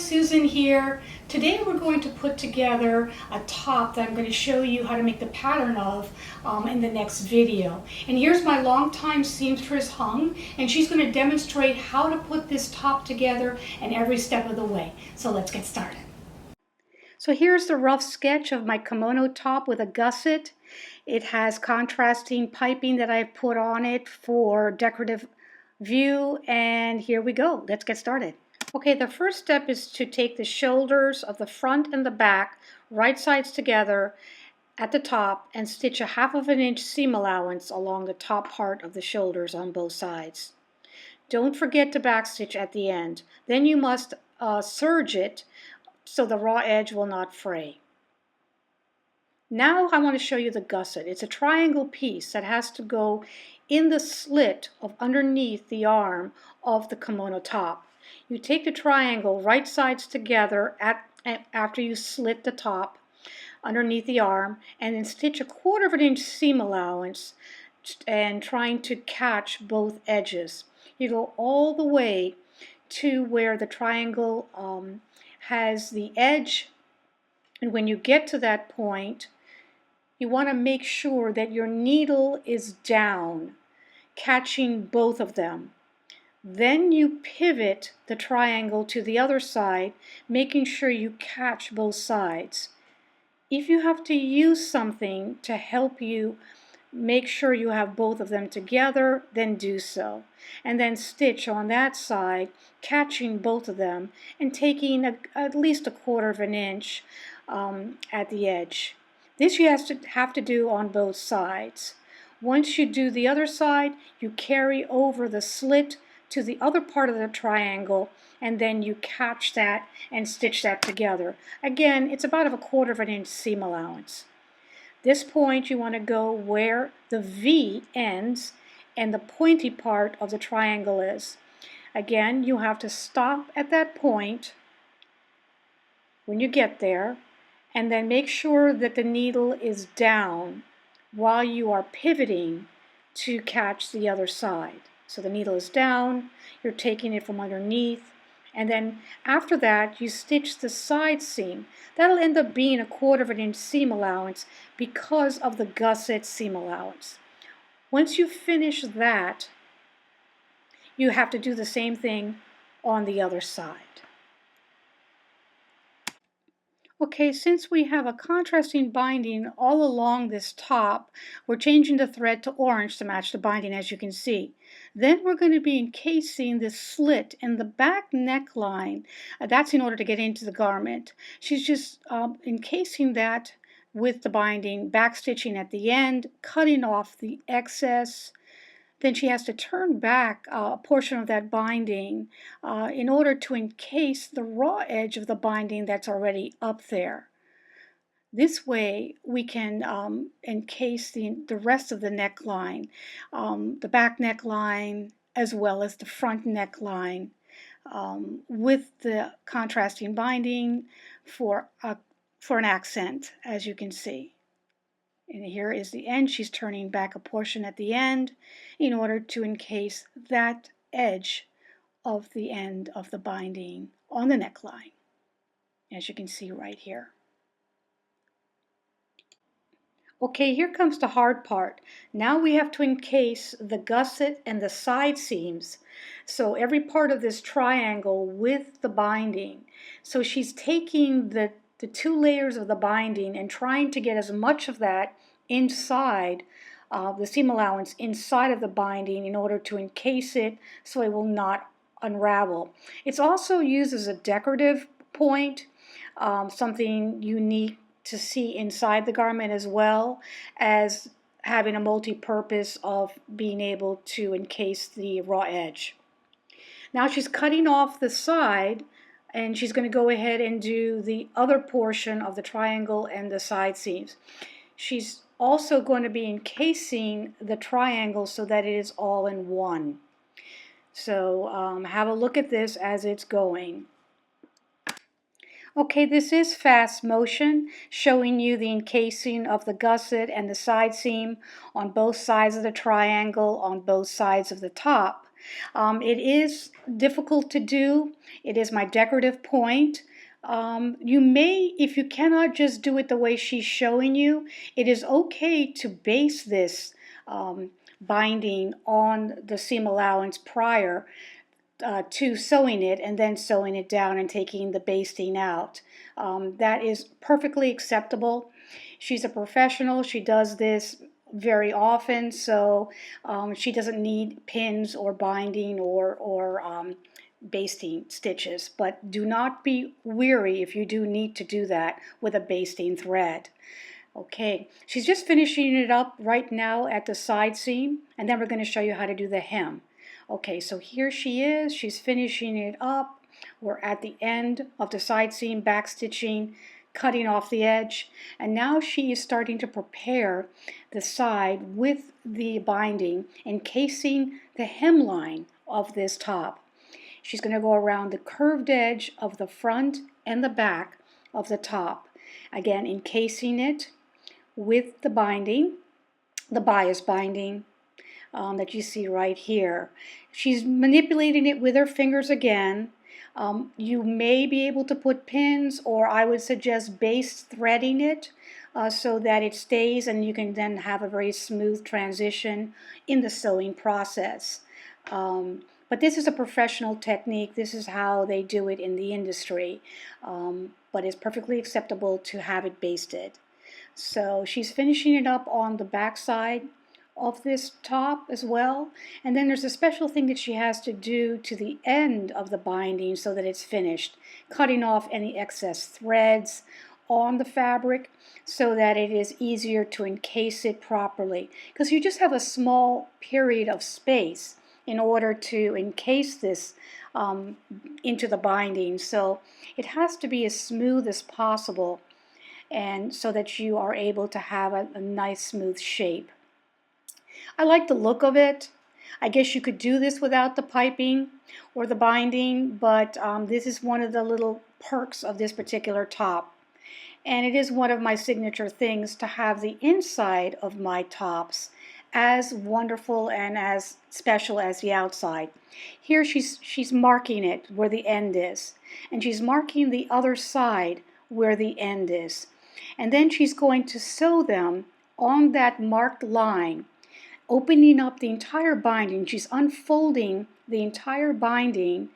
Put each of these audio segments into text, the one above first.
Susan here. Today we're going to put together a top that I'm going to show you how to make the pattern of in the next video. And here's my longtime seamstress Hung, and she's going to demonstrate how to put this top together and every step of the way. So let's get started. So here's the rough sketch of my kimono top with a gusset. It has contrasting piping that I've put on it for decorative view, and here we go. Let's get started. Okay, the first step is to take the shoulders of the front and the back, right sides together at the top, and stitch a 1/2 inch seam allowance along the top part of the shoulders on both sides. Don't forget to backstitch at the end. Then you must serge it so the raw edge will not fray. Now I want to show you the gusset. It's a triangle piece that has to go in the slit of underneath the arm of the kimono top. You take the triangle right sides together after you slit the top underneath the arm, and then stitch a 1/4 inch seam allowance and trying to catch both edges. You go all the way to where the triangle has the edge, and when you get to that point, you want to make sure that your needle is down, catching both of them. Then you pivot the triangle to the other side, making sure you catch both sides. If you have to use something to help you make sure you have both of them together, then do so. And then stitch on that side, catching both of them and taking at least a 1/4 inch at the edge. This you have to do on both sides. Once you do the other side, you carry over the slit to the other part of the triangle, and then you catch that and stitch that together. Again, it's about a 1/4 inch seam allowance. This point you want to go where the V ends and the pointy part of the triangle is. Again, you have to stop at that point when you get there, and then make sure that the needle is down while you are pivoting to catch the other side. So the needle is down, you're taking it from underneath, and then after that you stitch the side seam. That'll end up being a 1/4 inch seam allowance because of the gusset seam allowance. Once you finish that, you have to do the same thing on the other side. Okay, since we have a contrasting binding all along this top, we're changing the thread to orange to match the binding, as you can see. Then we're going to be encasing this slit in the back neckline. That's in order to get into the garment. She's just encasing that with the binding, backstitching at the end, cutting off the excess. Then she has to turn back a portion of that binding in order to encase the raw edge of the binding that's already up there. This way we can encase the rest of the neckline, the back neckline as well as the front neckline with the contrasting binding for an accent, as you can see. And here is the end. She's turning back a portion at the end in order to encase that edge of the end of the binding on the neckline, as you can see right here. Okay, here comes the hard part. Now we have to encase the gusset and the side seams. So every part of this triangle with the binding. So she's taking the 2 layers of the binding and trying to get as much of that inside the seam allowance inside of the binding in order to encase it so it will not unravel. It's also used as a decorative point, something unique to see inside the garment as well as having a multi-purpose of being able to encase the raw edge. Now she's cutting off the side, and she's going to go ahead and do the other portion of the triangle and the side seams. She's also going to be encasing the triangle so that it is all in one. So have a look at this as it's going. Okay, this is fast motion, showing you the encasing of the gusset and the side seam on both sides of the triangle, on both sides of the top. It is difficult to do. It is my decorative point. You may, if you cannot just do it the way she's showing you, it is okay to base this binding on the seam allowance prior to sewing it and then sewing it down and taking the basting out. That is perfectly acceptable. She's a professional. She does this very often, so she doesn't need pins or binding or basting stitches. But do not be weary if you do need to do that with a basting thread. Okay, she's just finishing it up right now at the side seam, and then we're going to show you how to do the hem. Okay, so here she is. She's finishing it up. We're at the end of the side seam, back stitching, cutting off the edge, and now she is starting to prepare the side with the binding, encasing the hemline of this top. She's going to go around the curved edge of the front and the back of the top, again encasing it with the binding, the bias binding that you see right here. She's manipulating it with her fingers again. You may be able to put pins, or I would suggest base threading it so that it stays and you can then have a very smooth transition in the sewing process. But this is a professional technique. This is how they do it in the industry, but it's perfectly acceptable to have it basted. So she's finishing it up on the back side of this top as well, and then there's a special thing that she has to do to the end of the binding so that it's finished, cutting off any excess threads on the fabric so that it is easier to encase it properly, because you just have a small period of space in order to encase this into the binding, so it has to be as smooth as possible, and so that you are able to have a nice smooth shape. I like the look of it. I guess you could do this without the piping or the binding, but this is one of the little perks of this particular top. And it is one of my signature things to have the inside of my tops as wonderful and as special as the outside. Here she's marking it where the end is, and she's marking the other side where the end is. And then she's going to sew them on that marked line, opening up the entire binding. She's unfolding the entire binding,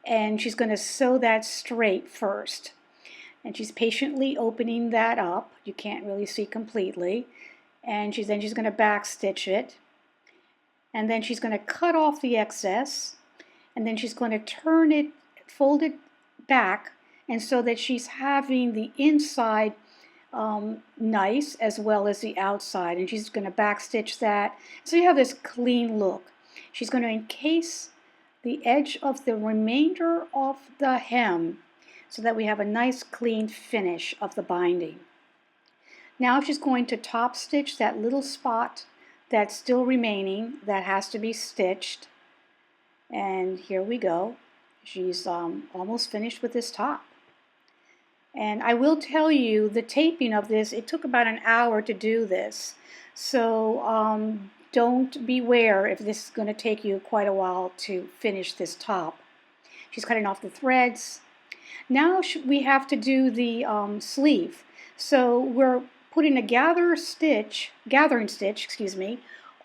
and she's going to sew that straight first. And she's patiently opening that up. You can't really see completely. And she's going to back stitch it. And then she's going to cut off the excess. And then she's going to turn it, fold it back, and so that she's having the inside nice as well as the outside, and she's going to back stitch that so you have this clean look. She's going to encase the edge of the remainder of the hem so that we have a nice clean finish of the binding. Now she's going to top stitch that little spot that's still remaining that has to be stitched, and here we go. She's almost finished with this top. And I will tell you, the taping of this, it took about an hour to do this. So don't beware if this is going to take you quite a while to finish this top. She's cutting off the threads. Now we have to do the sleeve. So we're putting a gathering stitch,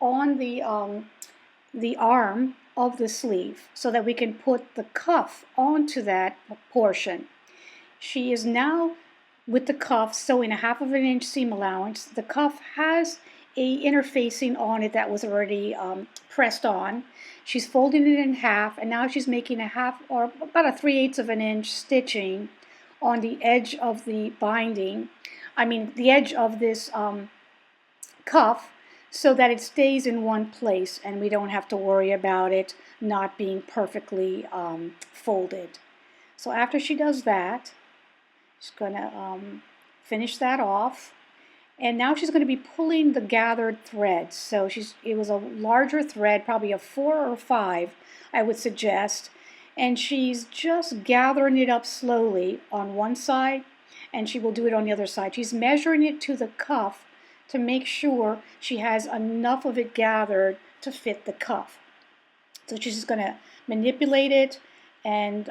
on the arm of the sleeve so that we can put the cuff onto that portion. She is now, with the cuff, sewing a 1/2 inch seam allowance. The cuff has a interfacing on it that was already pressed on. She's folding it in half, and now she's making a half, or about a 3/8 inch stitching on the edge of the binding. The edge of this cuff, so that it stays in one place and we don't have to worry about it not being perfectly folded. So after she does that, she's going to finish that off, and now she's going to be pulling the gathered threads. So it was a larger thread, probably a 4 or 5, I would suggest, and she's just gathering it up slowly on one side, and she will do it on the other side. She's measuring it to the cuff to make sure she has enough of it gathered to fit the cuff. So she's just going to manipulate it and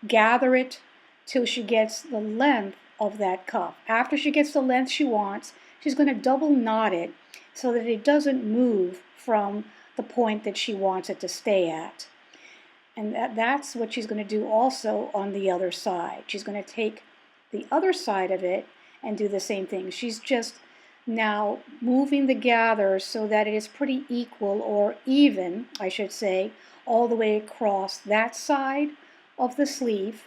gather it till she gets the length of that cuff. After she gets the length she wants, she's going to double knot it so that it doesn't move from the point that she wants it to stay at. And that's what she's going to do also on the other side. She's going to take the other side of it and do the same thing. She's just now moving the gather so that it is pretty equal, or even, I should say, all the way across that side of the sleeve.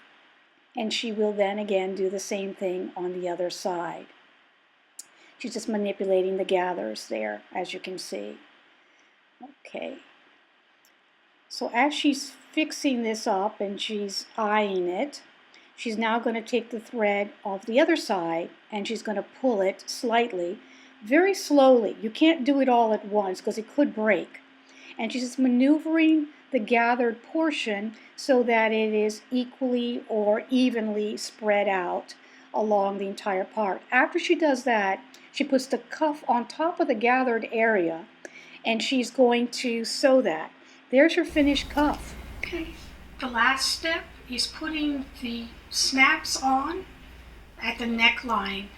And she will then again do the same thing on the other side. She's just manipulating the gathers there, as you can see. Okay. So as she's fixing this up and she's eyeing it, she's now going to take the thread off the other side and she's going to pull it slightly, very slowly. You can't do it all at once because it could break. And she's just maneuvering the gathered portion so that it is equally or evenly spread out along the entire part. After she does that, she puts the cuff on top of the gathered area and she's going to sew that. There's your finished cuff. Okay, the last step is putting the snaps on at the neckline.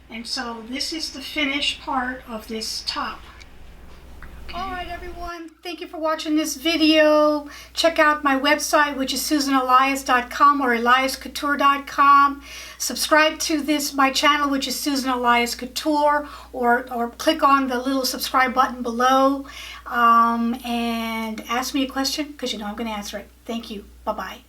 And so this is the finished part of this top. Okay. All right, everyone, thank you for watching this video. Check out my website, which is susanelias.com or eliascouture.com. Subscribe to my channel, which is Susan Elias Couture, or click on the little subscribe button below and ask me a question because you know I'm going to answer it. Thank you. Bye-bye.